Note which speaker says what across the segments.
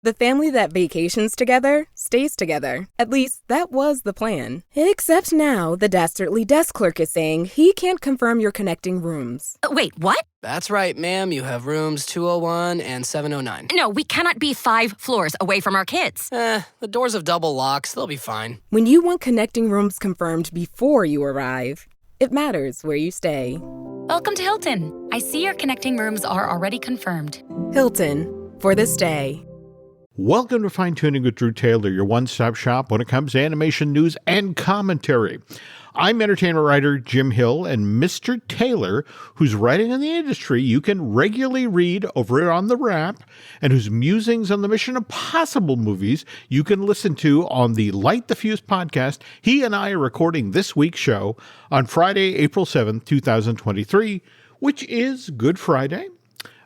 Speaker 1: The family that vacations together stays together. At least, that was the plan. Except now, the dastardly desk clerk is saying he can't confirm your connecting rooms.
Speaker 2: Wait, what?
Speaker 3: That's right, ma'am. You have rooms 201 and 709.
Speaker 2: No, we cannot be 5 floors away from our kids.
Speaker 3: The doors have double locks. They'll be fine.
Speaker 1: When you want connecting rooms confirmed before you arrive, it matters where you stay.
Speaker 4: Welcome to Hilton. I see your connecting rooms are already confirmed.
Speaker 1: Hilton, for the stay.
Speaker 5: Welcome to Fine Tuning with Drew Taylor, your one-stop shop when it comes to animation news and commentary. I'm entertainment writer Jim Hill, and Mr. Taylor, whose writing in the industry you can regularly read over on The Wrap, and whose musings on the Mission Impossible movies you can listen to on the Light the Fuse podcast. He and I are recording this week's show on Friday, April 7th, 2023, which is Good Friday.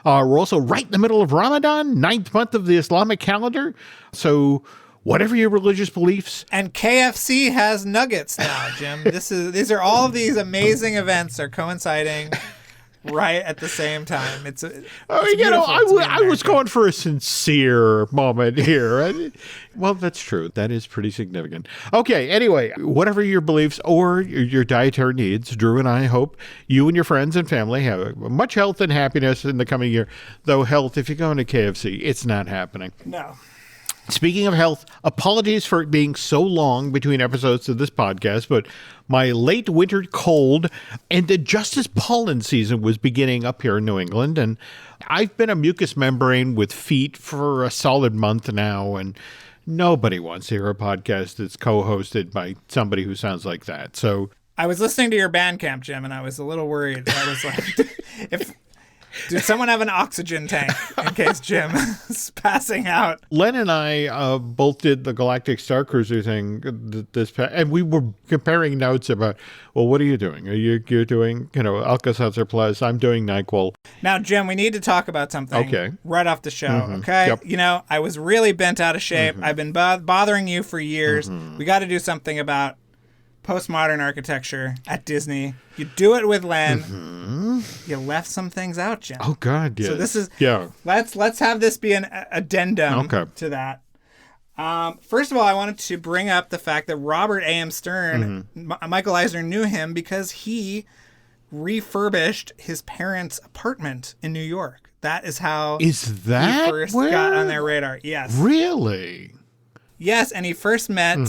Speaker 5: We're also right in the middle of Ramadan, 9th month of the Islamic calendar. So whatever your religious beliefs.
Speaker 6: And KFC has nuggets now, Jim. These are all of these amazing events are coinciding right at the same time.
Speaker 5: I was going for a sincere moment here. Well, that's true. That is pretty significant. Okay, anyway, whatever your beliefs or your dietary needs, Drew and I hope you and your friends and family have much health and happiness in the coming year. Though health, if you're going to KFC, it's not happening.
Speaker 6: No.
Speaker 5: Speaking of health, apologies for it being so long between episodes of this podcast, but my late winter cold and just as pollen season was beginning up here in New England, and I've been a mucous membrane with feet for a solid month now, and nobody wants to hear a podcast that's co-hosted by somebody who sounds like that. So
Speaker 6: I was listening to your Bandcamp, Jim, and I was a little worried. I was like, did someone have an oxygen tank in case Jim is passing out?
Speaker 5: Len and I both did the Galactic Star Cruiser thing and we were comparing notes about, well, what are you doing? You're doing, Alka-Seltzer Plus. I'm doing NyQuil.
Speaker 6: Now, Jim, we need to talk about something right off the show, okay?
Speaker 5: Yep.
Speaker 6: I was really bent out of shape. I've been bothering you for years. We got to do something about postmodern architecture at Disney. You do it with Len. You left some things out, Jim.
Speaker 5: Oh God, yes.
Speaker 6: So this is
Speaker 5: yeah.
Speaker 6: Let's have this be an addendum to that. First of all, I wanted to bring up the fact that Robert A.M. Stern, Michael Eisner knew him because he refurbished his parents' apartment in New York. That is how he first got on their radar. Yes.
Speaker 5: Really?
Speaker 6: Yes, and he first met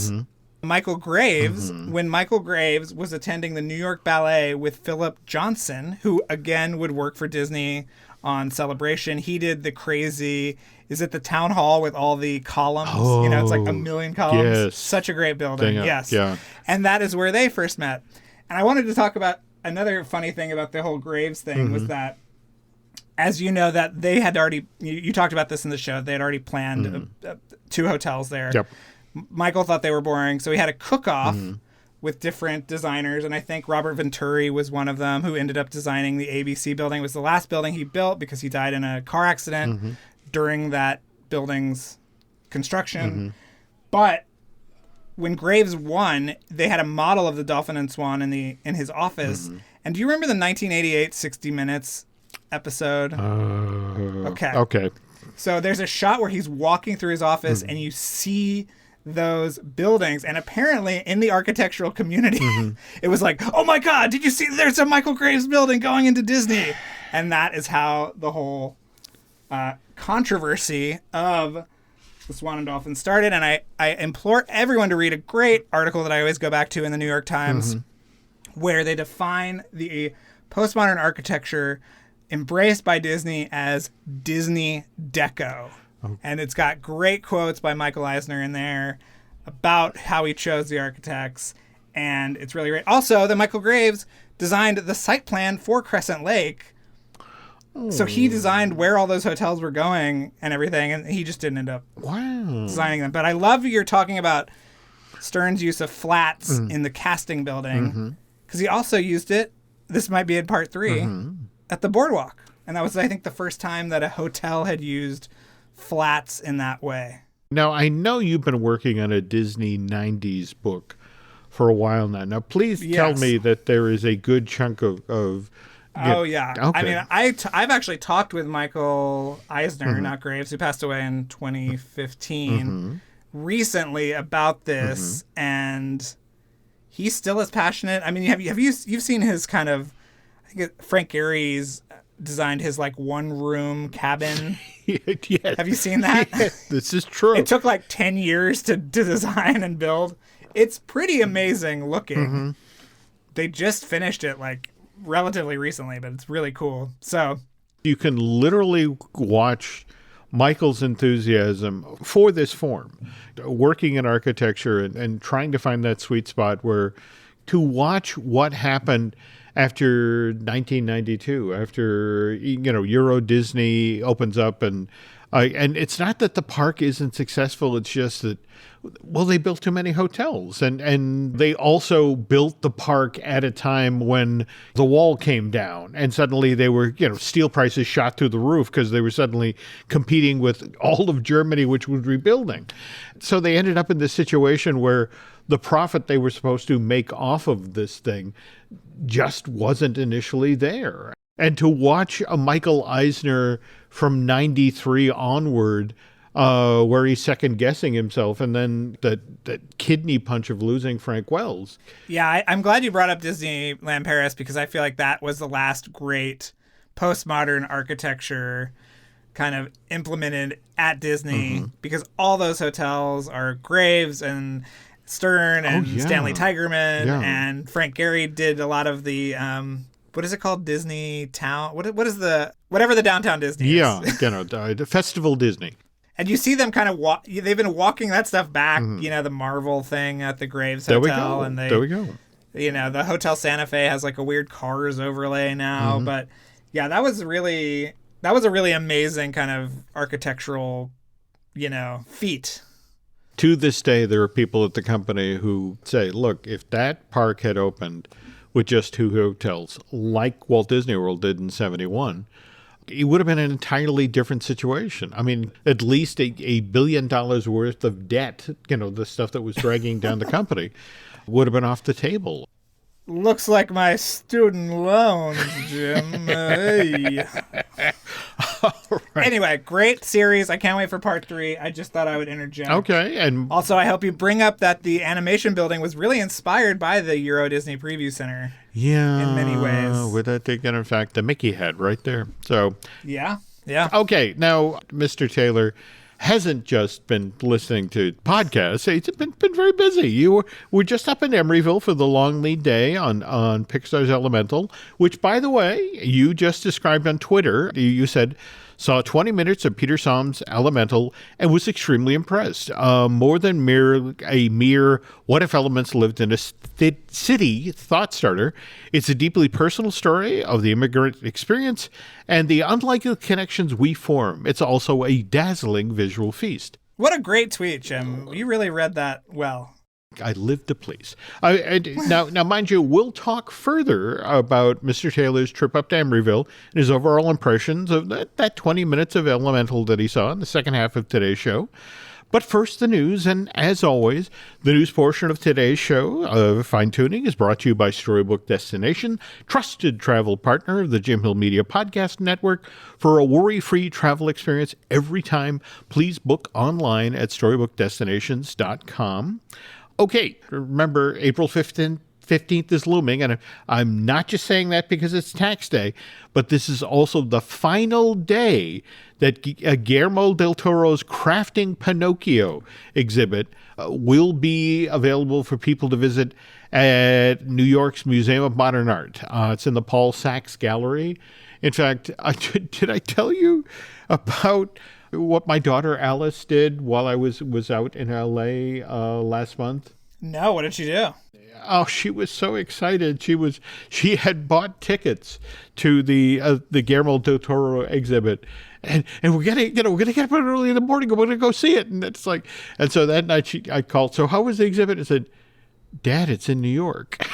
Speaker 6: Michael Graves when Michael Graves was attending the New York Ballet with Philip Johnson, who again would work for Disney on Celebration. He did the crazy, is it the town hall with all the columns?
Speaker 5: Oh,
Speaker 6: it's like 1 million columns.
Speaker 5: Yes.
Speaker 6: Such a great building. Yes.
Speaker 5: Yeah.
Speaker 6: And that is where they first met. And I wanted to talk about another funny thing about the whole Graves thing was that, as you know, that they had already, you talked about this in the show, they had already planned 2 hotels there.
Speaker 5: Yep.
Speaker 6: Michael thought they were boring, so he had a cook-off with different designers, and I think Robert Venturi was one of them who ended up designing the ABC building. It was the last building he built because he died in a car accident during that building's construction. But when Graves won, they had a model of the Dolphin and Swan in his office. And do you remember the 1988 60 Minutes episode? Okay. So there's a shot where he's walking through his office and you see those buildings, and apparently in the architectural community it was like, oh my God, did you see there's a Michael Graves building going into Disney? And that is how the whole controversy of the Swan and Dolphin started. And I implore everyone to read a great article that I always go back to in the New York Times where they define the postmodern architecture embraced by Disney as Disney Deco. And it's got great quotes by Michael Eisner in there about how he chose the architects. And it's really great. Also, that Michael Graves designed the site plan for Crescent Lake. So he designed where all those hotels were going and everything. And he just didn't end up designing them. But I love you're talking about Stern's use of flats in the casting building. Because he also used it, this might be in part 3, at the Boardwalk. And that was, I think, the first time that a hotel had used flats in that way.
Speaker 5: Now, I know you've been working on a Disney 90s book for a while now. Now, please tell me that there is a good chunk of
Speaker 6: Oh, yeah.
Speaker 5: Okay.
Speaker 6: I mean, I've actually talked with Michael Eisner, not Graves, who passed away in 2015, recently about this, and he's still as passionate. I mean, you've seen his kind of, I think Frank Gehry's designed his like one-room cabin.
Speaker 5: Yes.
Speaker 6: Have you seen that?
Speaker 5: Yes, this is true.
Speaker 6: It took like 10 years to design and build. It's pretty amazing looking. They just finished it like relatively recently, but it's really cool. So
Speaker 5: you can literally watch Michael's enthusiasm for this form, working in architecture and trying to find that sweet spot where to watch what happened after 1992, after, Euro Disney opens up and it's not that the park isn't successful. It's just that, well, they built too many hotels and they also built the park at a time when the wall came down and suddenly they were, steel prices shot through the roof because they were suddenly competing with all of Germany, which was rebuilding. So they ended up in this situation where the profit they were supposed to make off of this thing just wasn't initially there. And to watch a Michael Eisner from 93 onward, where he's second guessing himself, and then that kidney punch of losing Frank Wells.
Speaker 6: Yeah, I'm glad you brought up Disneyland Paris because I feel like that was the last great postmodern architecture kind of implemented at Disney because all those hotels are Graves and Stern and Stanley Tigerman and Frank Gehry did a lot of the what is it called? Disney Town? What is whatever the downtown Disney is?
Speaker 5: Yeah, the Festival Disney.
Speaker 6: And you see them kind of they've been walking that stuff back, the Marvel thing at the Graves Hotel.
Speaker 5: There we go.
Speaker 6: The Hotel Santa Fe has like a weird Cars overlay now. But yeah, that was a really amazing kind of architectural, feat.
Speaker 5: To this day, there are people at the company who say, look, if that park had opened with just two hotels, like Walt Disney World did in 71, it would have been an entirely different situation. I mean, at least $1 billion worth of debt, the stuff that was dragging down the company, would have been off the table.
Speaker 6: Looks like my student loans, Jim. Hey.
Speaker 5: Right.
Speaker 6: Anyway, great series. I can't wait for part 3. I just thought I would interject.
Speaker 5: Okay. And
Speaker 6: also, I hope you bring up that the animation building was really inspired by the Euro Disney Preview Center.
Speaker 5: Yeah.
Speaker 6: In many ways.
Speaker 5: With that thing, in fact, the Mickey head right there. So.
Speaker 6: Yeah.
Speaker 5: Okay. Now, Mr. Taylor hasn't just been listening to podcasts. He's been very busy. You were just up in Emeryville for the long lead day on Pixar's Elemental, which, by the way, you just described on Twitter. You said saw 20 minutes of Peter Som's Elemental and was extremely impressed. More than a mere what if elements lived in a city thought starter, it's a deeply personal story of the immigrant experience and the unlikely connections we form. It's also a dazzling visual feast.
Speaker 6: What a great tweet, Jim. You really read that well.
Speaker 5: I live to please. Now, mind you, we'll talk further about Mr. Taylor's trip up to Emeryville and his overall impressions of that 20 minutes of Elemental that he saw in the second half of today's show. But first, the news, and as always, the news portion of today's show of Fine Tuning is brought to you by Storybook Destination, trusted travel partner of the Jim Hill Media Podcast Network. For a worry-free travel experience every time, please book online at StorybookDestinations.com. Okay, remember, April 15th is looming, and I'm not just saying that because it's tax day, but this is also the final day that Guillermo del Toro's Crafting Pinocchio exhibit will be available for people to visit at New York's Museum of Modern Art. It's in the Paul Sachs Gallery. In fact, did I tell you about what my daughter Alice did while I was out in L.A. Last month?
Speaker 6: No, what did she do?
Speaker 5: Oh, she was so excited. She had bought tickets to the Guillermo del Toro exhibit, and we're gonna get up early in the morning. We're gonna go see it, and it's like, and so that night I called. So how was the exhibit? I said, Dad, it's in New York.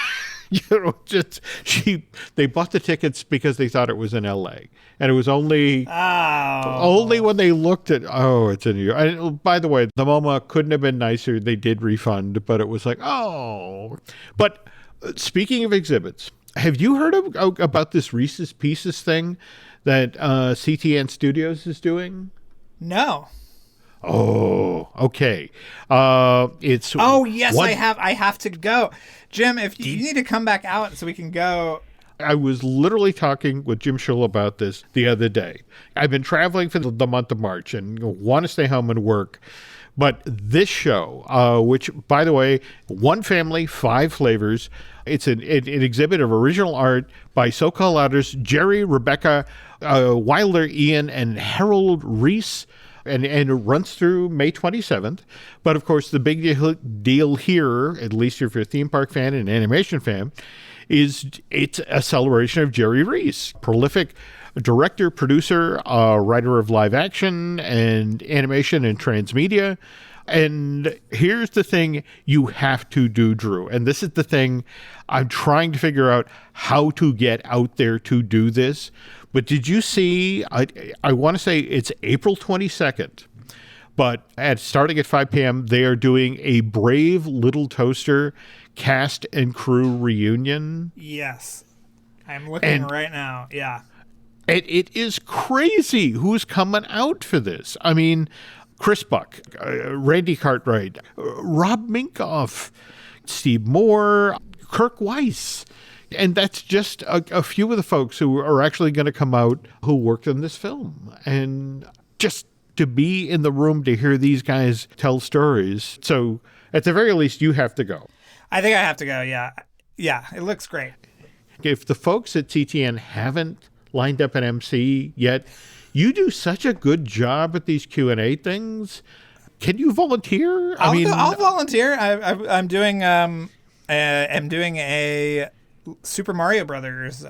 Speaker 5: They bought the tickets because they thought it was in L.A. and it was only when they looked at, it's in New York. And by the way, the MoMA couldn't have been nicer. They did refund, but it was like, But speaking of exhibits, Have you heard about this Reese's Pieces thing that CTN Studios is doing?
Speaker 6: No.
Speaker 5: Oh, okay. It's
Speaker 6: yes, I have to go, Jim. If you need to come back out so we can go.
Speaker 5: I was literally talking with Jim Schill about this the other day. I've been traveling for the month of March and want to stay home and work. But this show, which, by the way, one family, 5 flavors. It's an exhibit of original art by so-called artists Jerry, Rebecca, Wilder, Ian, and Harold Reese. And it runs through May 27th. But, of course, the big deal here, at least if you're a theme park fan and animation fan, is it's a celebration of Jerry Reese, prolific director, producer, writer of live action and animation and transmedia. And here's the thing you have to do, Drew. And this is the thing I'm trying to figure out how to get out there to do this. But did you see, I want to say it's April 22nd, but starting at 5 p.m., they are doing a Brave Little Toaster cast and crew reunion.
Speaker 6: Yes. I'm looking right now. Yeah.
Speaker 5: It is crazy who's coming out for this. I mean, Chris Buck, Randy Cartwright, Rob Minkoff, Steve Moore, Kirk Weiss. And that's just a few of the folks who are actually going to come out who worked on this film. And just to be in the room to hear these guys tell stories. So at the very least, you have to go.
Speaker 6: I think I have to go, yeah. Yeah, it looks great.
Speaker 5: If the folks at CTN haven't lined up an MC yet, you do such a good job at these Q&A things. Can you volunteer?
Speaker 6: I'll volunteer. I'm doing a Super Mario Brothers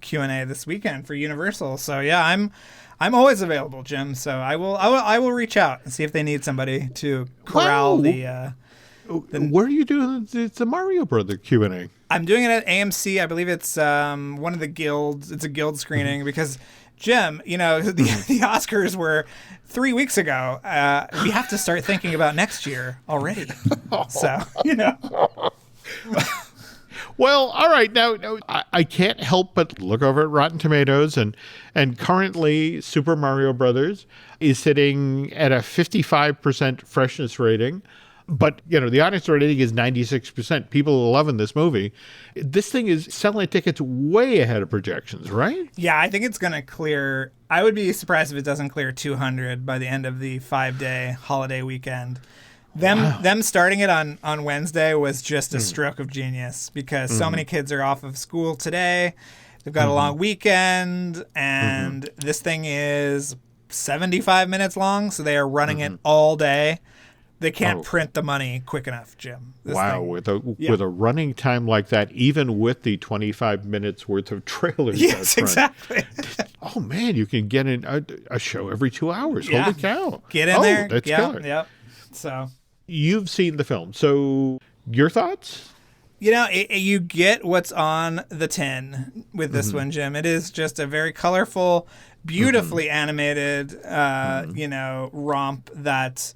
Speaker 6: Q&A this weekend for Universal. So yeah, I'm always available, Jim. So I will reach out and see if they need somebody to corral the.
Speaker 5: Where are you doing the Mario Brother Q&A?
Speaker 6: I'm doing it at AMC. I believe it's one of the guilds. It's a guild screening because, Jim, the Oscars were 3 weeks ago. We have to start thinking about next year already. So,
Speaker 5: Well, all right. Now, I can't help but look over at Rotten Tomatoes, and currently Super Mario Brothers is sitting at a 55% freshness rating. But, the audience rating is 96%. People are loving this movie. This thing is selling tickets way ahead of projections, right?
Speaker 6: Yeah, I think it's going to clear. I would be surprised if it doesn't clear 200 by the end of the 5-day holiday weekend. Them starting it on Wednesday was just a stroke of genius because so many kids are off of school today. They've got a long weekend, and this thing is 75 minutes long, so they are running it all day. They can't print the money quick enough, Jim.
Speaker 5: With a running time like that, even with the 25 minutes worth of trailers.
Speaker 6: Yes, exactly.
Speaker 5: Oh man, you can get in a show every 2 hours.
Speaker 6: Yeah.
Speaker 5: Holy cow!
Speaker 6: Get in there.
Speaker 5: That's killer.
Speaker 6: Yep. So
Speaker 5: you've seen the film, so your thoughts?
Speaker 6: You get what's on the tin with this one, Jim. It is just a very colorful, beautifully animated, romp that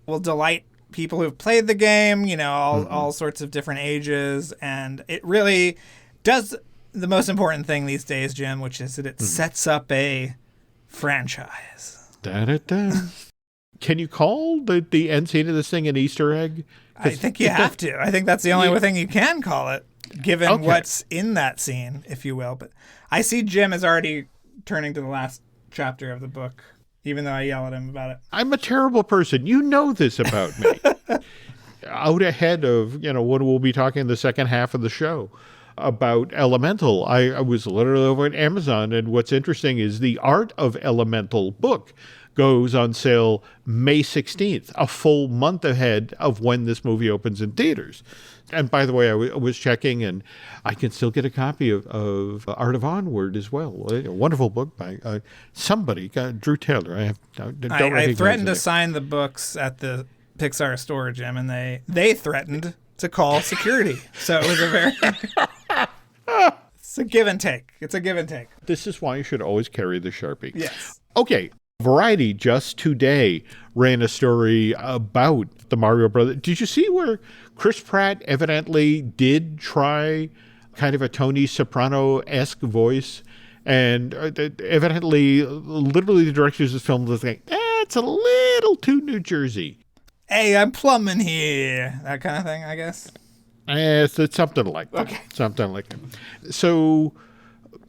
Speaker 6: will delight people who've played the game, all sorts of different ages. And it really does the most important thing these days, Jim, which is that it sets up a franchise.
Speaker 5: Da-da-da. Can you call the end scene of this thing an Easter egg?
Speaker 6: I think you have to. I think that's the only thing you can call it, given what's in that scene, if you will. But I see Jim is already turning to the last chapter of the book, even though I yell at him about it.
Speaker 5: I'm a terrible person. You know this about me. Out ahead of, what we'll be talking in the second half of the show about Elemental. I was literally over at Amazon, and what's interesting is the Art of Elemental book goes on sale May 16th, a full month ahead of when this movie opens in theaters. And by the way, I was checking, and I can still get a copy of Art of Onward as well. A wonderful book by somebody, Drew Taylor.
Speaker 6: I threatened to sign the books at the Pixar store, Jim, and they threatened to call security. So it was a very... It's a give and take. It's a give and take.
Speaker 5: This is why you should always carry the Sharpie.
Speaker 6: Yes.
Speaker 5: Okay. Variety just today ran a story about the Mario Brothers. Did you see where Chris Pratt evidently did try kind of a Tony Soprano-esque voice. And evidently, literally the directors of the film was like, it's a little too New Jersey.
Speaker 6: Hey, I'm plumbing here. That kind of thing, I guess.
Speaker 5: It's something like that.
Speaker 6: Okay.
Speaker 5: Something like that. So,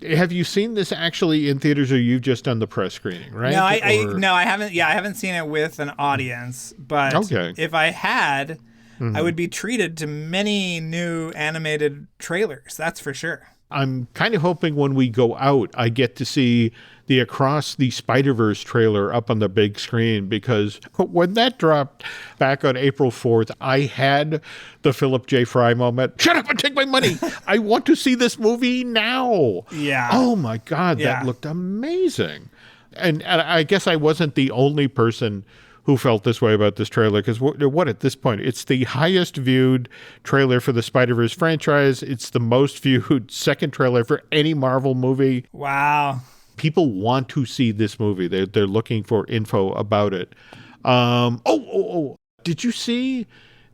Speaker 5: have you seen this actually in theaters, or you've just done the press screening, right?
Speaker 6: No, I haven't. Yeah, I haven't seen it with an audience. But if I had, I would be treated to many new animated trailers. That's for sure.
Speaker 5: I'm kind of hoping when we go out, I get to see the Across the Spider-Verse trailer up on the big screen, because when that dropped back on April 4th, I had the Philip J. Fry moment. Shut up and take my money. I want to see this movie now.
Speaker 6: Yeah.
Speaker 5: Oh my God, that looked amazing. And I guess I wasn't the only person who felt this way about this trailer, because what at this point, it's the highest viewed trailer for the Spider-Verse franchise. It's the most viewed second trailer for any Marvel movie.
Speaker 6: Wow.
Speaker 5: People want to see this movie. They're looking for info about it. Did you see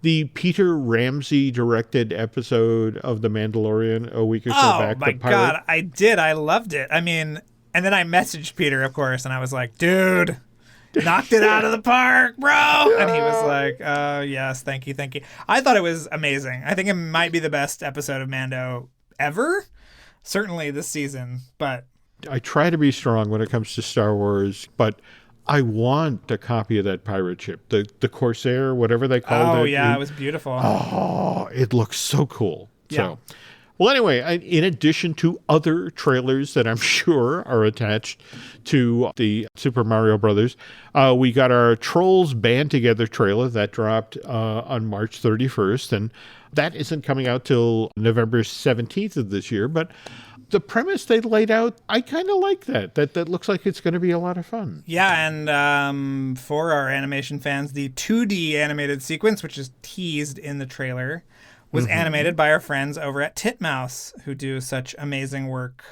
Speaker 5: the Peter Ramsey directed episode of The Mandalorian a week or so back?
Speaker 6: Oh my God, I did. I loved it. I mean, and then I messaged Peter, of course, and I was like, dude, knocked it out of the park, bro. And he was like, yes, thank you. I thought it was amazing. I think it might be the best episode of Mando ever. Certainly this season, but
Speaker 5: I try to be strong when it comes to Star Wars, but I want a copy of that pirate ship, the Corsair, whatever they called it.
Speaker 6: Oh, yeah, it was beautiful.
Speaker 5: Oh, it looks so cool.
Speaker 6: Yeah.
Speaker 5: So, well, anyway, in addition to other trailers that I'm sure are attached to the Super Mario Brothers, we got our Trolls Band Together trailer that dropped on March 31st, and that isn't coming out till November 17th of this year, but the premise they laid out, I kind of like that. That looks like it's going to be a lot of fun.
Speaker 6: Yeah, and for our animation fans, the 2D animated sequence, which is teased in the trailer, was animated by our friends over at Titmouse, who do such amazing work.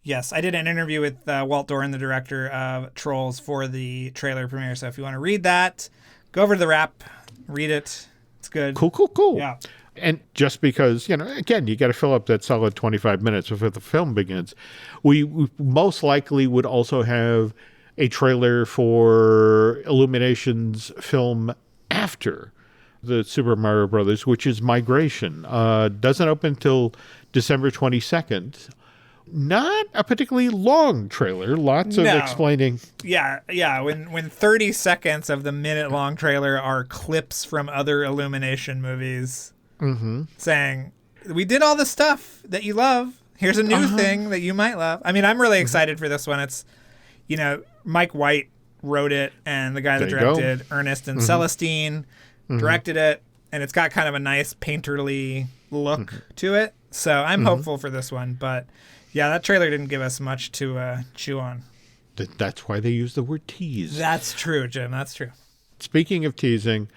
Speaker 6: Yes, I did an interview with Walt Doran, the director of Trolls, for the trailer premiere. So if you want to read that, go over to the Wrap, read it. It's good.
Speaker 5: Cool.
Speaker 6: Yeah.
Speaker 5: And just because, again, you got to fill up that solid 25 minutes before the film begins, we most likely would also have a trailer for Illumination's film after the Super Mario Brothers, which is Migration. Doesn't open until December 22nd. Not a particularly long trailer. Lots of explaining.
Speaker 6: Yeah. When 30 seconds of the minute-long trailer are clips from other Illumination movies saying, we did all the stuff that you love. Here's a new thing that you might love. I mean, I'm really excited for this one. It's, Mike White wrote it, and the guy that directed Ernest and Celestine directed it, and it's got kind of a nice painterly look to it. So I'm hopeful for this one, but yeah, that trailer didn't give us much to chew on.
Speaker 5: That's why they use the word tease.
Speaker 6: That's true, Jim. That's true.
Speaker 5: Speaking of teasing,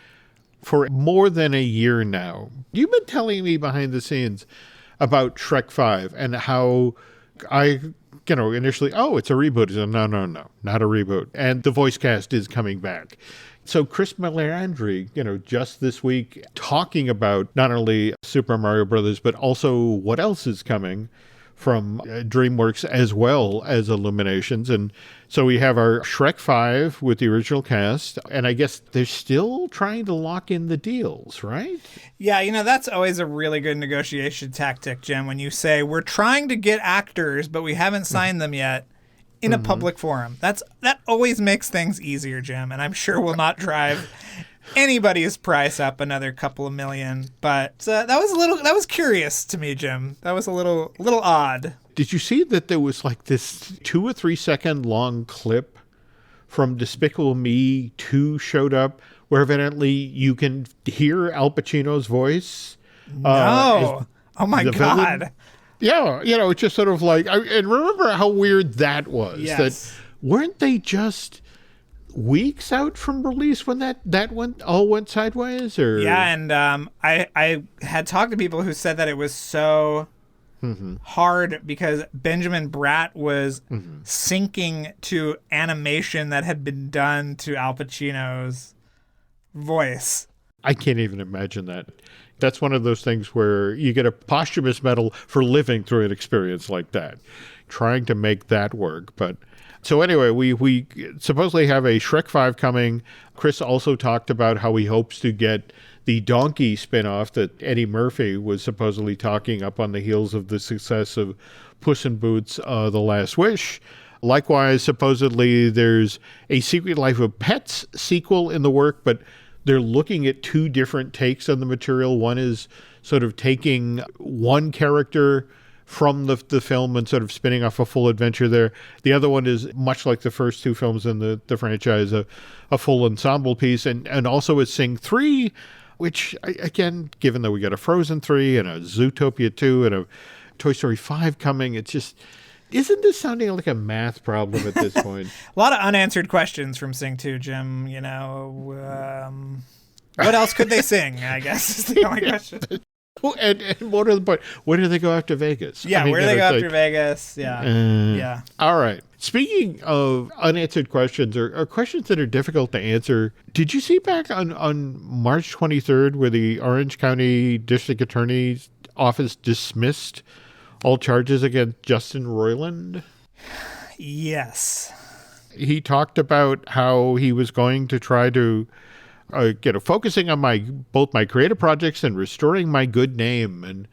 Speaker 5: for more than a year now, you've been telling me behind the scenes about Shrek 5 and how I, initially, it's a reboot. I said, no, not a reboot. And the voice cast is coming back. So Chris Melandri, just this week, talking about not only Super Mario Brothers, but also what else is coming from DreamWorks as well as Illuminations. And so we have our Shrek 5 with the original cast, and I guess they're still trying to lock in the deals, right?
Speaker 6: Yeah, that's always a really good negotiation tactic, Jim, when you say, we're trying to get actors, but we haven't signed them yet in a public forum. That always makes things easier, Jim, and I'm sure will not drive anybody's price up another couple of million. But that was curious to me, Jim. That was a little odd.
Speaker 5: Did you see that there was like this 2 or 3 second long clip from Despicable Me 2 showed up, where evidently you can hear Al Pacino's voice?
Speaker 6: No. Oh my God.
Speaker 5: Villain. Yeah, it's just sort of like, and remember how weird that was.
Speaker 6: Yes.
Speaker 5: That weren't they just weeks out from release when that went sideways? Or
Speaker 6: yeah, and I had talked to people who said that it was so hard because Benjamin Bratt was syncing to animation that had been done to Al Pacino's voice.
Speaker 5: I can't even imagine that. That's one of those things where you get a posthumous medal for living through an experience like that, trying to make that work. But so anyway, we supposedly have a Shrek 5 coming. Chris also talked about how he hopes to get the Donkey spinoff that Eddie Murphy was supposedly talking up on the heels of the success of Puss in Boots, The Last Wish. Likewise, supposedly there's a Secret Life of Pets sequel in the work, but they're looking at two different takes on the material. One is sort of taking one character from the film and sort of spinning off a full adventure there. The other one is, much like the first two films in the franchise, a full ensemble piece. And also it's Sing 3, which, again, given that we got a Frozen 3 and a Zootopia 2 and a Toy Story 5 coming, it's just... Isn't this sounding like a math problem at this point?
Speaker 6: A lot of unanswered questions from Sing 2, Jim. You know, what else could they sing, I guess, is the only question.
Speaker 5: Well, and more to the point, where do they go after Vegas?
Speaker 6: Yeah, where do they go after Vegas? Yeah. Yeah.
Speaker 5: All right. Speaking of unanswered questions or questions that are difficult to answer, did you see back on March 23rd where the Orange County District Attorney's Office dismissed all charges against Justin Roiland?
Speaker 6: Yes.
Speaker 5: He talked about how he was going to try to focusing on both my creative projects and restoring my good name. And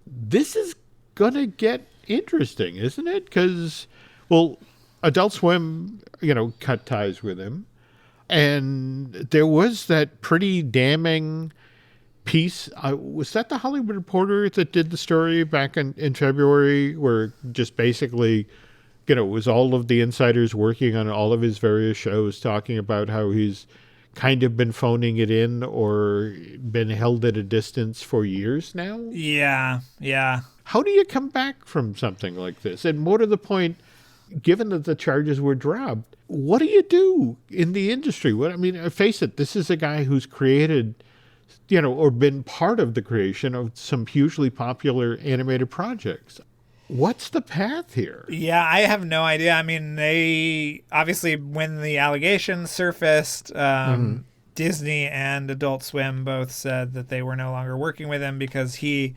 Speaker 5: this is going to get interesting, isn't it? Because, well, Adult Swim, cut ties with him. And there was that pretty damning piece. Was that the Hollywood Reporter that did the story back in February, where just basically, it was all of the insiders working on all of his various shows talking about how he's kind of been phoning it in or been held at a distance for years now? Yeah. How do you come back from something like this? And more to the point, given that the charges were dropped, what do you do in the industry? Face it, this is a guy who's created, or been part of the creation of some hugely popular animated projects. What's the path here? Yeah, I have no idea. I mean, they obviously, when the allegations surfaced, Disney and Adult Swim both said that they were no longer working with him because he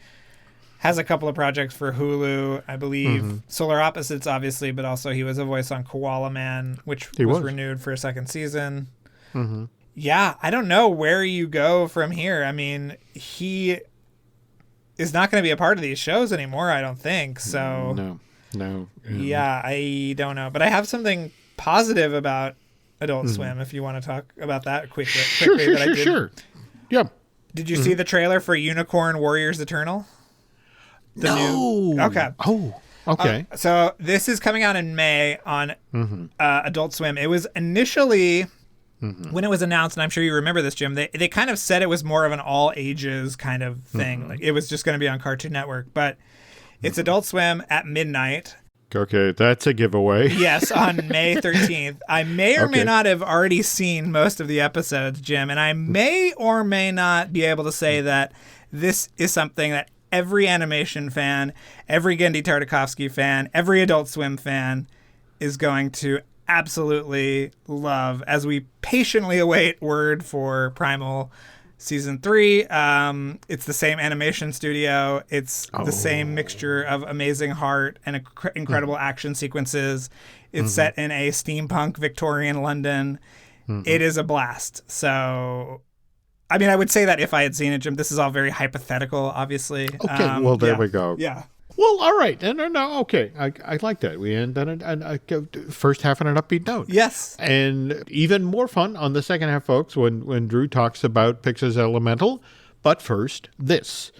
Speaker 5: has a couple of projects for Hulu, I believe. Solar Opposites, obviously, but also he was a voice on Koala Man, which was renewed for a second season. Yeah, I don't know where you go from here. I mean, he is not going to be a part of these shows anymore, I don't think. So no. Yeah, I don't know. But I have something positive about Adult Swim, if you want to talk about that quickly. Sure. Yeah. Did you see the trailer for Unicorn Warriors Eternal? Okay. Oh, okay. So this is coming out in May on Adult Swim. It was initially... When it was announced, and I'm sure you remember this, Jim, they kind of said it was more of an all ages kind of thing. Like it was just going to be on Cartoon Network, but it's Adult Swim at midnight. Okay, that's a giveaway. Yes, on May 13th. I may or may not have already seen most of the episodes, Jim, and I may or may not be able to say that this is something that every animation fan, every Gendy Tartakovsky fan, every Adult Swim fan is going to absolutely love as we patiently await word for Primal Season 3. It's the same animation studio. It's the same mixture of amazing heart and incredible action sequences. It's set in a steampunk Victorian London. It is a blast. So, I mean, I would say that if I had seen it, Jim. This is all very hypothetical, obviously. Okay, well, there we go. Yeah. Well, all right. No, okay. I like that. We end on first half on an upbeat note. Yes. And even more fun on the second half, folks, when Drew talks about Pixar's Elemental. But first, this.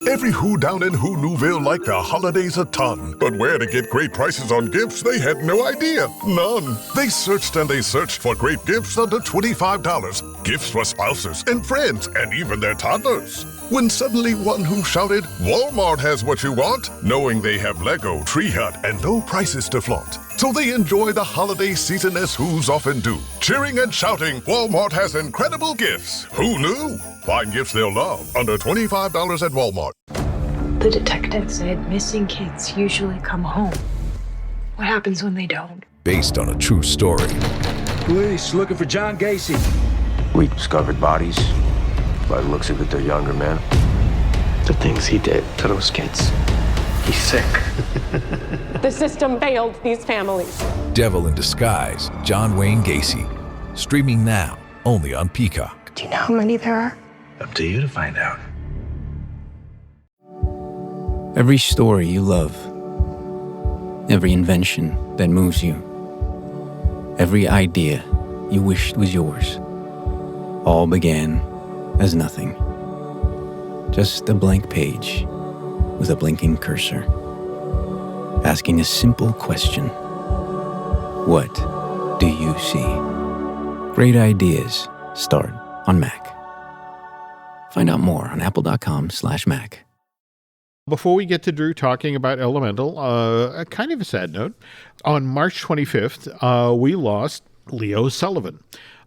Speaker 7: Every Who down in Who-Newville liked the holidays a ton. But where to get great prices on gifts, they had no idea. None. They searched and they searched for great gifts under $25. Gifts for spouses and friends and even their toddlers. When suddenly one Who shouted, Walmart has what you want, knowing they have Lego, Tree Hut, and low prices to flaunt. So they enjoy the holiday season as Who's often do. Cheering and shouting, Walmart has incredible gifts. Who knew? Find gifts they'll love under $25 at Walmart.
Speaker 8: The detective said missing kids usually come home. What happens when they don't?
Speaker 9: Based on a true story.
Speaker 10: Police looking for John Gacy.
Speaker 11: We discovered bodies
Speaker 9: By the looks of it, they're younger men.
Speaker 10: The things he did to those kids. He's sick.
Speaker 11: The system failed these families.
Speaker 12: Devil in Disguise, John Wayne Gacy. Streaming now, only on Peacock.
Speaker 8: Do you know how many there are?
Speaker 10: Up to you to find out.
Speaker 13: Every story you love, every invention that moves you, every idea you wished was yours, all began as nothing. Just a blank page with a blinking cursor, asking a simple question. What do you see? Great ideas start on Mac. Find out more on apple.com/Mac.
Speaker 5: Before we get to Drew talking about Elemental, a kind of a sad note. On March 25th, we lost Leo Sullivan,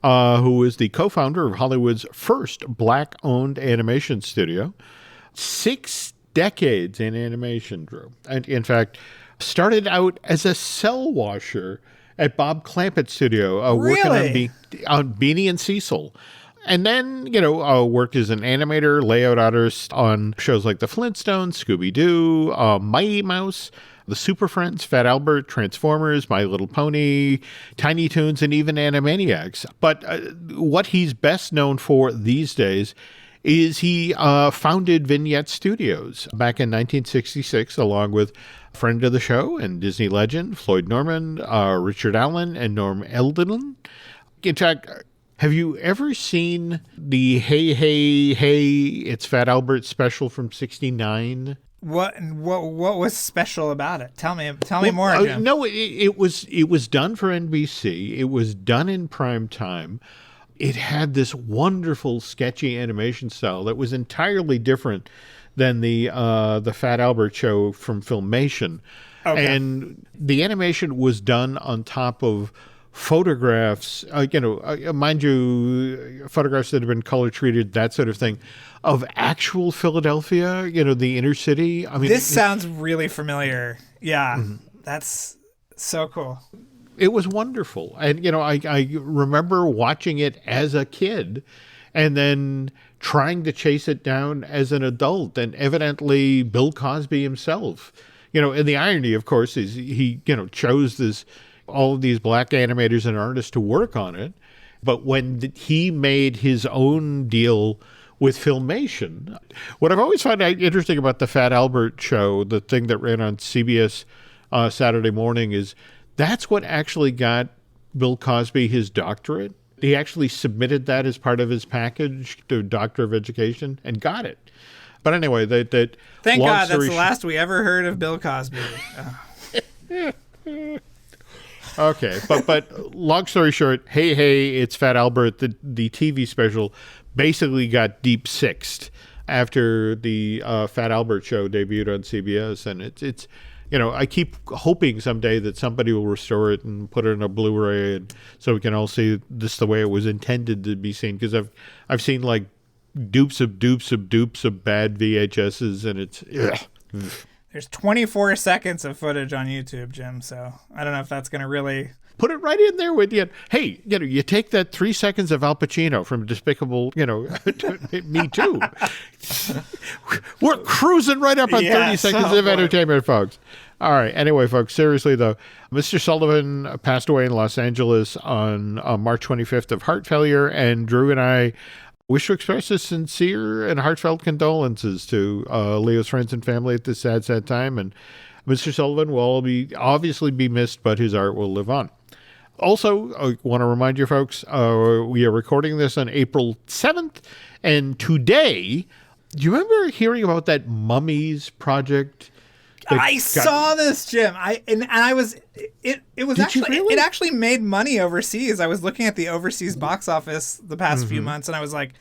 Speaker 5: who is the co-founder of Hollywood's first Black-owned animation studio. 6 decades in animation, Drew. And in fact, started out as a cell washer at Bob Clampett's studio, working on Beanie and Cecil. And then, worked as an animator, layout artist on shows like The Flintstones, Scooby-Doo, Mighty Mouse, The Super Friends, Fat Albert, Transformers, My Little Pony, Tiny Toons, and even Animaniacs. But what he's best known for these days is he founded Vignette Studios back in 1966, along with friend of the show and Disney legend Floyd Norman, Richard Allen, and Norm Eldon. In fact, have you ever seen the Hey, Hey, Hey, It's Fat Albert special from '69?
Speaker 6: What was special about it? Tell me more, Jim.
Speaker 5: No, it was done for NBC. It was done in prime time. It had this wonderful, sketchy animation style that was entirely different than the Fat Albert show from Filmation. Okay. And the animation was done on top of photographs, mind you, photographs that have been color treated, that sort of thing, of actual Philadelphia, the inner city. I mean,
Speaker 6: this sounds really familiar. Yeah, That's so cool.
Speaker 5: It was wonderful. And, I remember watching it as a kid and then trying to chase it down as an adult. And evidently Bill Cosby himself, and the irony, of course, is he, chose all of these black animators and artists to work on it. But when he made his own deal with Filmation, what I've always found interesting about the Fat Albert show, the thing that ran on CBS Saturday morning, is that's what actually got Bill Cosby his doctorate. He actually submitted that as part of his package to Doctor of Education and got it. But anyway,
Speaker 6: thank God that's the last we ever heard of Bill Cosby.
Speaker 5: Okay, but long story short, Hey, Hey, It's Fat Albert, the TV special basically got deep sixed after the Fat Albert show debuted on CBS, and it's I keep hoping someday that somebody will restore it and put it in a Blu-ray, and so we can all see this the way it was intended to be seen. Because I've seen like dupes of bad VHSs, and it's. Ugh.
Speaker 6: There's 24 seconds of footage on YouTube, Jim, so I don't know if that's going to really...
Speaker 5: Put it right in there with you. Hey, you take that 3 seconds of Al Pacino from Despicable, Me Too. We're cruising right up on 30 seconds of entertainment, folks. All right. Anyway, folks, seriously, though, Mr. Sullivan passed away in Los Angeles on March 25th of heart failure, and Drew and I wish to express a sincere and heartfelt condolences to Leo's friends and family at this sad, sad time. And Mr. Sullivan will obviously be missed, but his art will live on. Also, I want to remind you folks, we are recording this on April 7th. And today, do you remember hearing about that Mummies project?
Speaker 6: I saw this, Jim. It actually made money overseas. I was looking at the overseas box office the past few months, and I was like,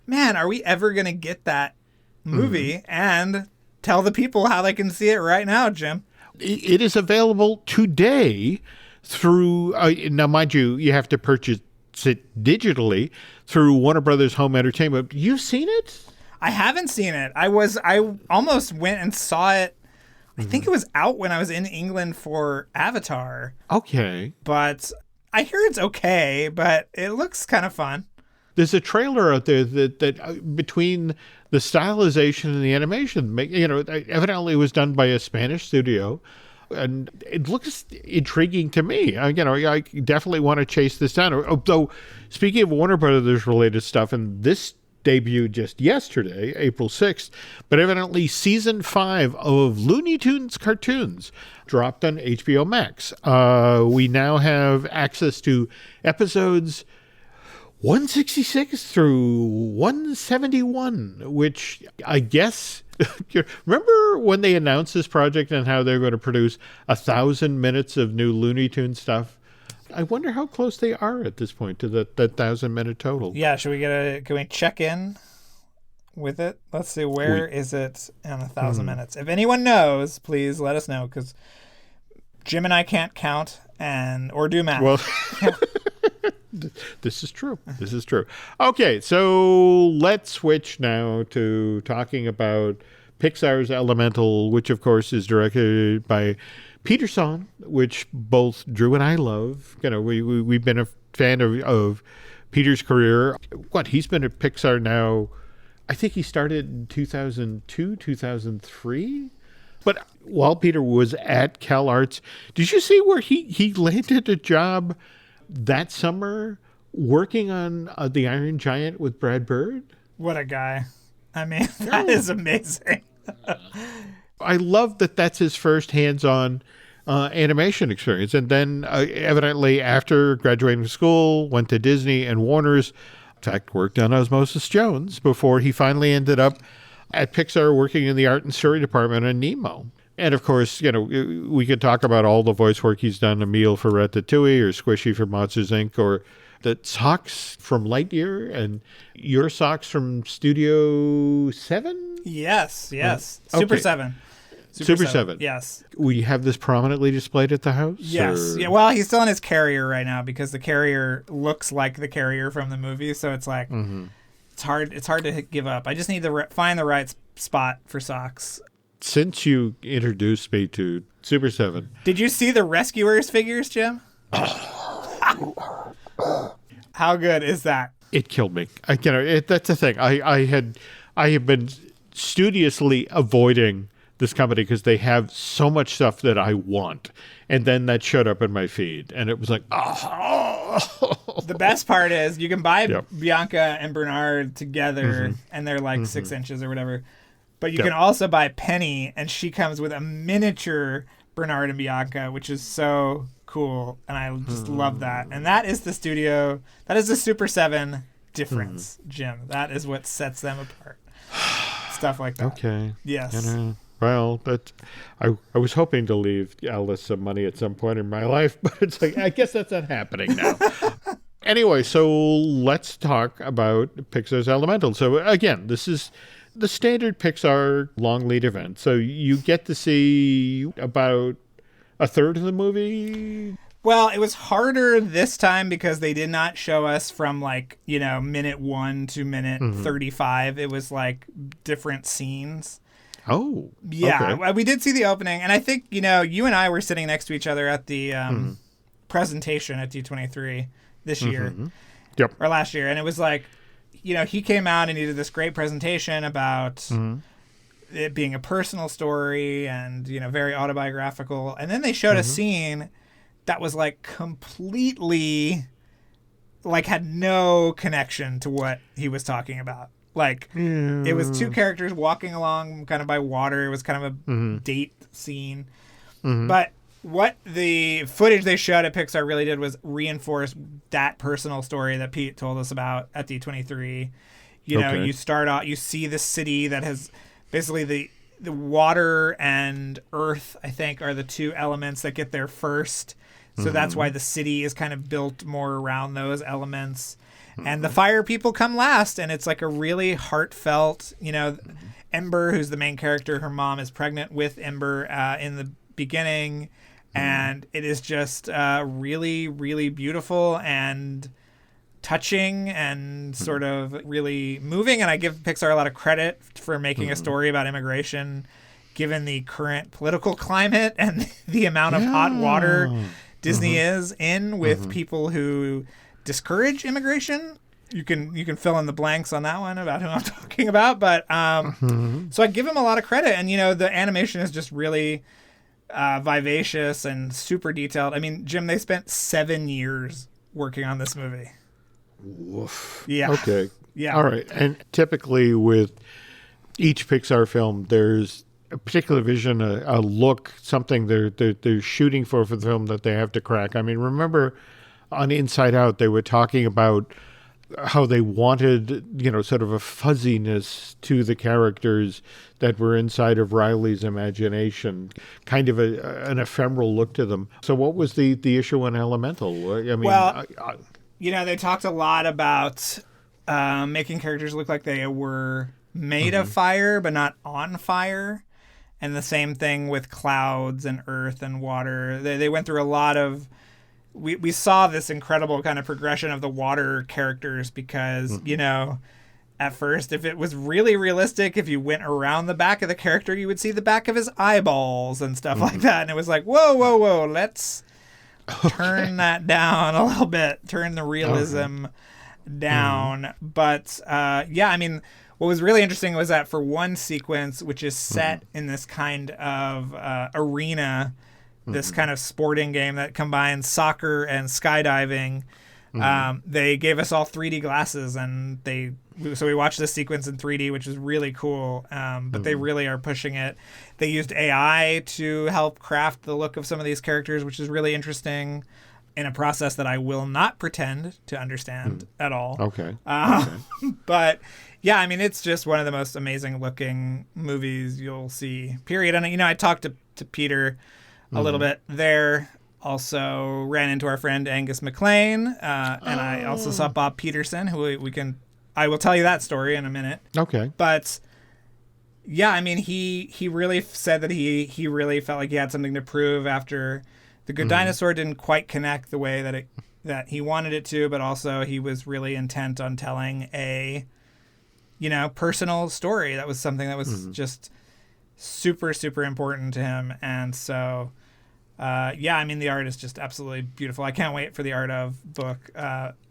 Speaker 6: man, are we ever going to get that movie and tell the people how they can see it right now, Jim?
Speaker 5: It is available today through, now mind you, you have to purchase it digitally through Warner Brothers Home Entertainment. You've seen it?
Speaker 6: I haven't seen it. I almost went and saw it. I think it was out when I was in England for Avatar.
Speaker 5: Okay.
Speaker 6: But I hear it's okay, but it looks kind of fun.
Speaker 5: there's a trailer out there that between the stylization and the animation, evidently it was done by a Spanish studio. And it looks intriguing to me. I definitely want to chase this down. Although, speaking of Warner Brothers related stuff, and this debuted just yesterday, April 6th, but evidently season 5 of Looney Tunes cartoons dropped on HBO Max. We now have access to episodes 166 through 171, which I guess... Remember when they announced this project and how they're going to produce 1,000 minutes of new Looney Tunes stuff? I wonder how close they are at this point to that 1,000-minute total.
Speaker 6: Yeah, can we check in with it? Let's see, where is it in 1,000 minutes? If anyone knows, please let us know, because Jim and I can't count or do math.
Speaker 5: Well, this is true. This is true. Okay, so let's switch now to talking about Pixar's Elemental, which of course is directed by Peter Sohn, which both Drew and I love. We've been a fan of Peter's career. He's been at Pixar now, I think he started in 2002, 2003. But while Peter was at CalArts, did you see where he landed a job that summer working on The Iron Giant with Brad Bird?
Speaker 6: What a guy. I mean, that is amazing.
Speaker 5: I love that that's his first hands-on animation experience. And then evidently after graduating from school, went to Disney and Warner's. In fact, worked on Osmosis Jones before he finally ended up at Pixar working in the art and story department on Nemo. And of course, we could talk about all the voice work he's done, Emile for Ratatouille or Squishy for Monsters, Inc., or the Socks from Lightyear and your Socks from Studio 7?
Speaker 6: Yes.
Speaker 5: Okay.
Speaker 6: Super 7.
Speaker 5: Super 7.
Speaker 6: Yes.
Speaker 5: We have this prominently displayed at the house?
Speaker 6: Yes.
Speaker 5: Or?
Speaker 6: Yeah. Well, he's still in his carrier right now because the carrier looks like the carrier from the movie. So it's like, it's hard to give up. I just need to find the right spot for Socks.
Speaker 5: Since you introduced me to Super 7.
Speaker 6: Did you see the Rescuers figures, Jim? How good is that?
Speaker 5: It killed me. That's the thing. I have been studiously avoiding this company because they have so much stuff that I want. And then that showed up in my feed. And it was like,
Speaker 6: The best part is you can buy Bianca and Bernard together, and they're like 6 inches or whatever. But you can also buy Penny, and she comes with a miniature Bernard and Bianca, which is so cool. And I just love that. And that is the Super 7 difference, Jim. That is what sets them apart. Stuff like that.
Speaker 5: Okay.
Speaker 6: Yes.
Speaker 5: Well, I was hoping to leave Alice some money at some point in my life, but it's like, I guess that's not happening now. Anyway, so let's talk about Pixar's Elemental. So again, this is the standard Pixar long lead event. So you get to see about a third of the movie.
Speaker 6: Well, it was harder this time because they did not show us from minute 1 to minute 35. It was like different scenes.
Speaker 5: Oh,
Speaker 6: yeah.
Speaker 5: Okay.
Speaker 6: We did see the opening, and I think, you and I were sitting next to each other at the presentation at D23 this year.
Speaker 5: Yep.
Speaker 6: Or last year. And it was like, he came out and he did this great presentation about it being a personal story and, very autobiographical. And then they showed a scene that was completely had no connection to what he was talking about. It was two characters walking along kind of by water. It was kind of a date scene. But what the footage they showed at Pixar really did was reinforce that personal story that Pete told us about at D23. You start out, you see the city that has basically the water and earth, I think, are the two elements that get there first. So that's why the city is kind of built more around those elements. And the fire people come last, and it's like a really heartfelt, Ember, who's the main character, her mom is pregnant with Ember in the beginning, and it is just really, really beautiful and touching and sort of really moving. And I give Pixar a lot of credit for making a story about immigration, given the current political climate and the amount of hot water Disney is in with people who discourage immigration. you can fill in the blanks on that one about who I'm talking about. But so I give him a lot of credit, and the animation is just really vivacious and super detailed. I mean, Jim, they spent 7 years working on this movie.
Speaker 5: Woof.
Speaker 6: Yeah.
Speaker 5: Okay.
Speaker 6: Yeah.
Speaker 5: All right. And typically with each Pixar film, there's a particular vision, a look, something they're shooting for the film that they have to crack. I mean, remember on Inside Out, they were talking about how they wanted, sort of a fuzziness to the characters that were inside of Riley's imagination, kind of an ephemeral look to them. So what was the issue in Elemental? I mean,
Speaker 6: well, they talked a lot about making characters look like they were made of fire, but not on fire. And the same thing with clouds and earth and water. They went through a lot of... We saw this incredible kind of progression of the water characters because, at first, if it was really realistic, if you went around the back of the character, you would see the back of his eyeballs and stuff like that. And it was like, whoa, let's turn that down a little bit, turn the realism down. But, I mean... What was really interesting was that for one sequence, which is set in this kind of arena, this kind of sporting game that combines soccer and skydiving, they gave us all 3D glasses, and so we watched this sequence in 3D, which is really cool. But they really are pushing it. They used AI to help craft the look of some of these characters, which is really interesting, in a process that I will not pretend to understand at all.
Speaker 5: Okay.
Speaker 6: But yeah, I mean, it's just one of the most amazing looking movies you'll see, period. And, I talked to Peter a little bit there. Also ran into our friend Angus MacLean. And I also saw Bob Peterson, who I will tell you that story in a minute.
Speaker 5: Okay.
Speaker 6: But yeah, I mean, he really said that he really felt like he had something to prove after The Good Dinosaur didn't quite connect the way that he wanted it to, but also he was really intent on telling a personal story. That was something that was just super, super important to him. And so, I mean, the art is just absolutely beautiful. I can't wait for the art of book.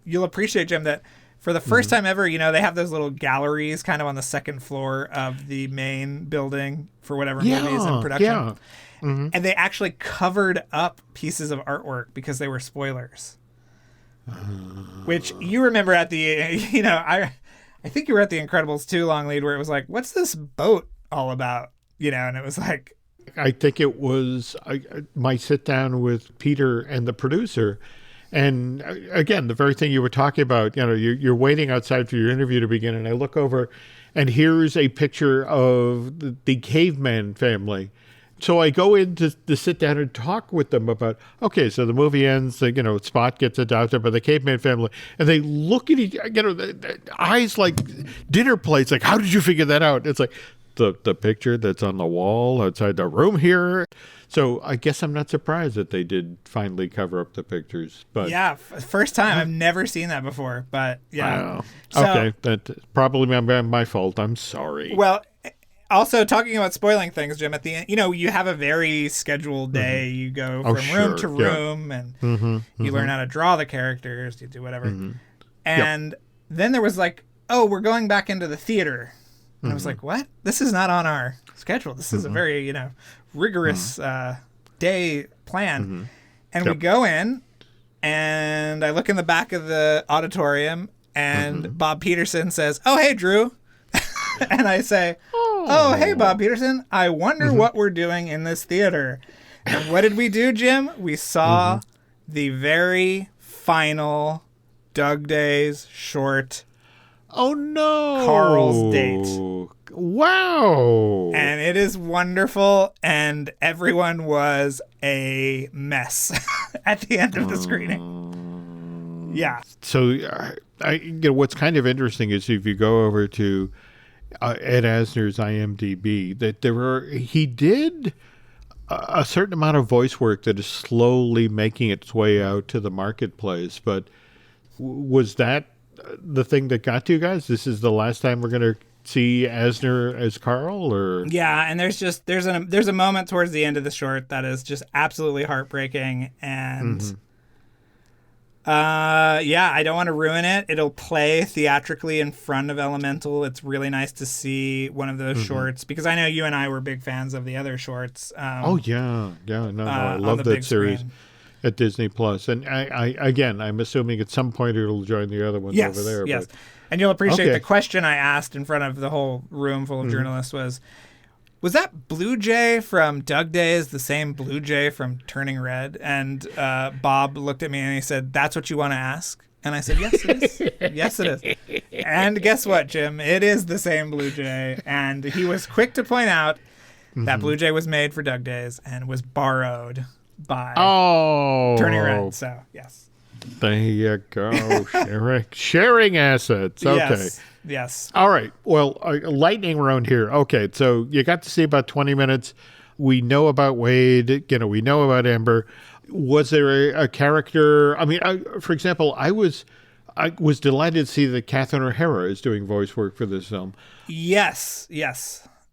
Speaker 6: You'll appreciate, Jim, that for the first time ever, they have those little galleries kind of on the second floor of the main building for whatever movies in production. Yeah. And they actually covered up pieces of artwork because they were spoilers. Which you remember at the, I think you were at The Incredibles 2 long lead where it was like, what's this boat all about? And it was like...
Speaker 5: I think it was my sit down with Peter and the producer. And again, the very thing you were talking about, you're waiting outside for your interview to begin. And I look over and here's a picture of the caveman family. So I go in to sit down and talk with them about, okay, so the movie ends, Spot gets adopted by the caveman family, and they look at each, the eyes like dinner plates, like, how did you figure that out? It's like the picture that's on the wall outside the room here. So I guess I'm not surprised that they did finally cover up the pictures. But
Speaker 6: yeah, first time. I've never seen that before, but yeah.
Speaker 5: So, okay, that's probably my fault. I'm sorry.
Speaker 6: Well... Also, talking about spoiling things, Jim, at the end, you have a very scheduled day. You go from room to room, and you learn how to draw the characters, you do whatever. And then there was like, oh, we're going back into the theater. And I was like, what? This is not on our schedule. This is a very, rigorous day plan. And we go in, and I look in the back of the auditorium, and Bob Peterson says, oh, hey, Drew. And I say, oh, hey, Bob Peterson, I wonder what we're doing in this theater. And what did we do, Jim? We saw the very final Doug Days short.
Speaker 5: Oh, no.
Speaker 6: Carl's Date.
Speaker 5: Wow.
Speaker 6: And it is wonderful. And everyone was a mess at the end of the screening. Yeah.
Speaker 5: So what's kind of interesting is if you go over to Ed Asner's IMDb, that he did a certain amount of voice work that is slowly making its way out to the marketplace. But was that the thing that got to you guys? This is the last time we're going to see Asner as Carl, or? Yeah,
Speaker 6: and there's a moment towards the end of the short that is just absolutely heartbreaking, and Yeah, I don't want to ruin it. It'll play theatrically in front of Elemental. It's really nice to see one of those shorts because I know you and I were big fans of the other shorts.
Speaker 5: No, I love that series at Disney Plus. And I'm assuming at some point it'll join the other ones over there.
Speaker 6: Yes, and you'll appreciate the question I asked in front of the whole room full of journalists was that Blue Jay from Doug Days the same Blue Jay from Turning Red? And Bob looked at me and he said, "That's what you want to ask?" And I said, "Yes, it is. Yes, it is." And guess what, Jim? It is the same Blue Jay. And he was quick to point out that Blue Jay was made for Doug Days and was borrowed by Turning Red. So, yes.
Speaker 5: There you go. Sharing assets. Okay.
Speaker 6: Yes.
Speaker 5: All right. Well, lightning round here. Okay. So you got to see about 20 minutes. We know about Wade. We know about Amber. Was there a character? I mean, for example, I was delighted to see that Catherine O'Hara is doing voice work for this film.
Speaker 6: Yes.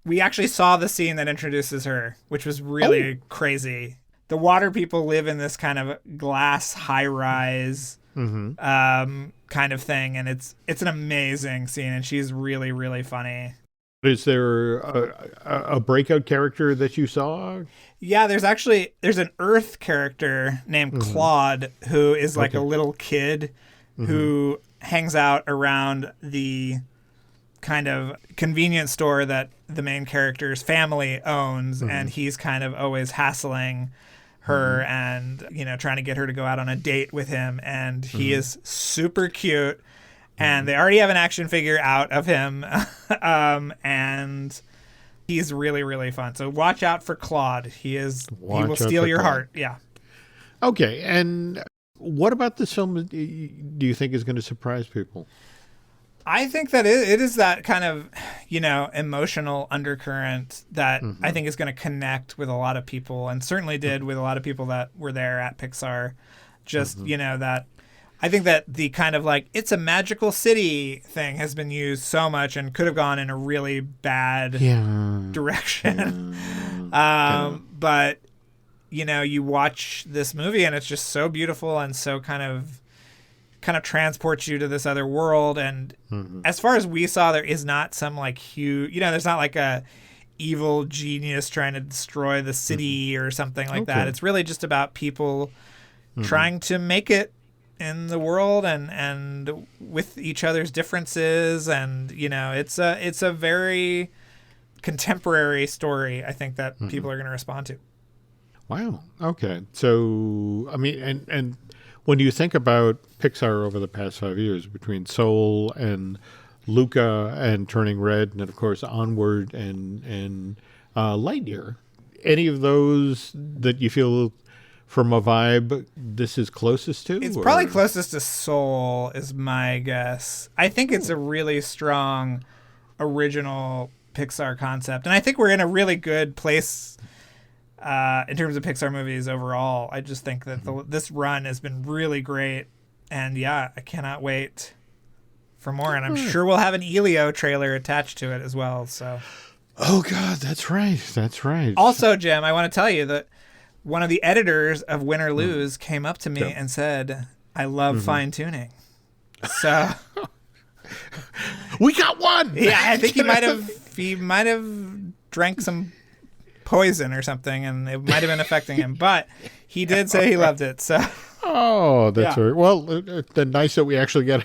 Speaker 6: We actually saw the scene that introduces her, which was really crazy. The water people live in this kind of glass high-rise kind of thing, and it's an amazing scene, and she's really, really funny.
Speaker 5: Is there a breakout character that you saw?
Speaker 6: Yeah, there's an Earth character named Claude who is like a little kid who hangs out around the kind of convenience store that the main character's family owns, and he's kind of always hassling her and trying to get her to go out on a date with him, and he is super cute, and they already have an action figure out of him, and he's really, really fun. So watch out for Claude. He will steal your heart. Yeah.
Speaker 5: Okay, and what about this film do you think is going to surprise people?
Speaker 6: I think that it is that kind of, emotional undercurrent that I think is going to connect with a lot of people, and certainly did with a lot of people that were there at Pixar. Just, that I think that the kind of like, it's a magical city thing has been used so much and could have gone in a really bad direction. But, you watch this movie and it's just so beautiful and so kind of transports you to this other world. And as far as we saw, there is not some like huge, there's not like a evil genius trying to destroy the city or something like that. It's really just about people trying to make it in the world and with each other's differences. And, it's a very contemporary story, I think, that people are going to respond to.
Speaker 5: Wow. Okay. So, I mean, and when you think about Pixar over the past 5 years, between Soul and Luca and Turning Red, and of course Onward and Lightyear, any of those that you feel from a vibe this is closest to?
Speaker 6: It's probably closest to Soul is my guess. I think it's a really strong original Pixar concept, and I think we're in a really good place in terms of Pixar movies overall. I just think that this run has been really great, and I cannot wait for more. And I'm sure we'll have an Elio trailer attached to it as well. So,
Speaker 5: oh God, that's right.
Speaker 6: Also, Jim, I want to tell you that one of the editors of Win or Lose came up to me and said, "I love fine tuning." So
Speaker 5: we got one.
Speaker 6: Yeah, I think he might have drank some poison or something, and it might have been affecting him, but he did say he loved it. So
Speaker 5: that's right. Well, then nice that we actually got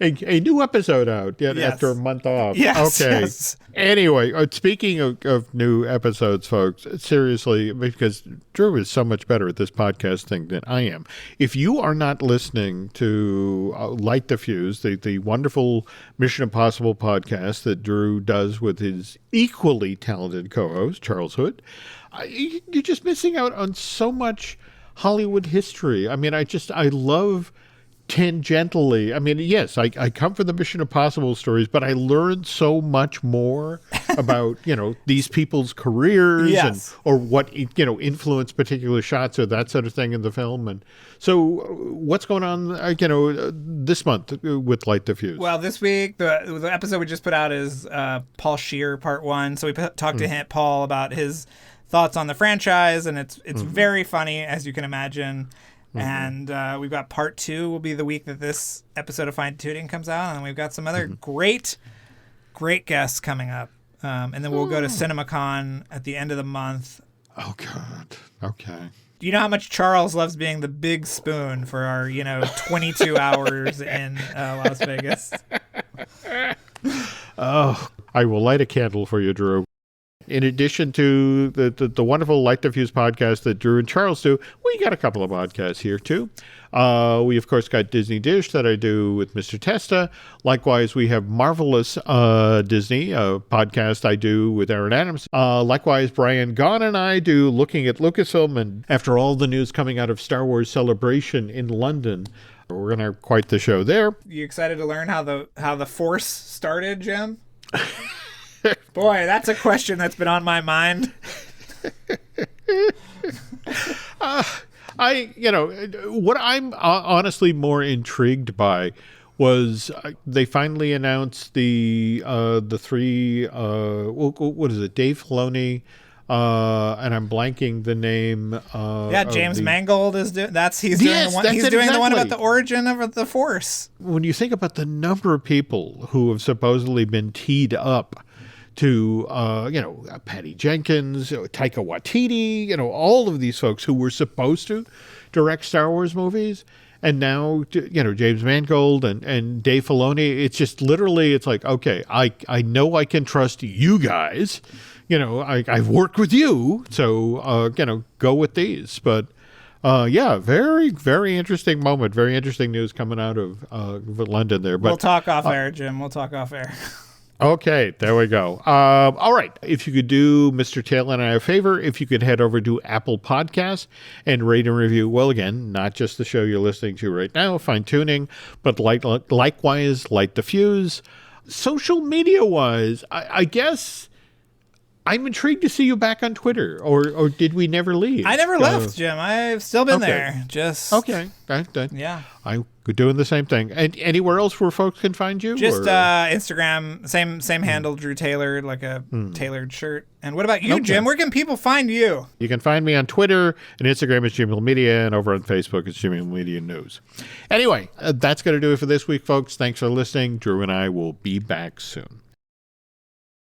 Speaker 5: a new episode out after a month off.
Speaker 6: Yes.
Speaker 5: Anyway, speaking of new episodes, folks, seriously, because Drew is so much better at this podcast thing than I am. If you are not listening to Light the Fuse, the wonderful Mission Impossible podcast that Drew does with his equally talented co-host, Charles Hood, you're just missing out on so much Hollywood history. I mean, I love tangentially. I mean, yes, I come from the Mission Impossible stories, but I learned so much more about, these people's careers or what, influenced particular shots or that sort of thing in the film. And so what's going on, this month with Light the Fuse?
Speaker 6: Well, this week, the episode we just put out is Paul Scheer, part 1. So we talked to Paul about his thoughts on the franchise, and it's very funny, as you can imagine. And we've got part 2 will be the week that this episode of Fine Tuning comes out. And we've got some other great guests coming up. And then we'll go to CinemaCon at the end of the month.
Speaker 5: Oh, God. Okay.
Speaker 6: You know how much Charles loves being the big spoon for our, 22 hours in Las Vegas.
Speaker 5: Oh, I will light a candle for you, Drew. In addition to the wonderful Light the Fuse podcast that Drew and Charles do, we got a couple of podcasts here, too. We, of course, got Disney Dish that I do with Mr. Testa. Likewise, we have Marvelous Disney, a podcast I do with Aaron Adams. Likewise, Brian Gahn and I do Looking at Lucasfilm. And after all the news coming out of Star Wars Celebration in London, we're going to have quite the show there.
Speaker 6: You excited to learn how the Force started, Jim? Boy, that's a question that's been on my mind.
Speaker 5: What I'm honestly more intrigued by was they finally announced the 3, what is it, Dave Filoni, and I'm blanking the name.
Speaker 6: James Mangold is doing. He's doing the one about the origin of the Force.
Speaker 5: When you think about the number of people who have supposedly been teed up to, Patty Jenkins, Taika Waititi, all of these folks who were supposed to direct Star Wars movies. And now, James Mangold and Dave Filoni, it's just literally, it's like, okay, I know I can trust you guys. I've worked with you, so, go with these. But, very, very interesting moment. Very interesting news coming out of London there. But
Speaker 6: we'll talk off air, Jim. We'll talk off air.
Speaker 5: Okay, there we go. All right. If you could do Mr. Taylor and I a favor, if you could head over to Apple Podcasts and rate and review, well, again, not just the show you're listening to right now, Fine Tuning, but likewise, Light the Fuse. Social media-wise, I guess I'm intrigued to see you back on Twitter, or did we never leave?
Speaker 6: I never left, Jim. I've still been there. Just
Speaker 5: okay.
Speaker 6: Yeah.
Speaker 5: I'm doing the same thing. And anywhere else where folks can find you?
Speaker 6: Just Instagram, same handle, Drew Taylor, like a tailored shirt. And what about you, Jim? Where can people find you?
Speaker 5: You can find me on Twitter and Instagram as Jim Hill Media, and over on Facebook it's Jim Hill Media News. Anyway, that's going to do it for this week, folks. Thanks for listening. Drew and I will be back soon.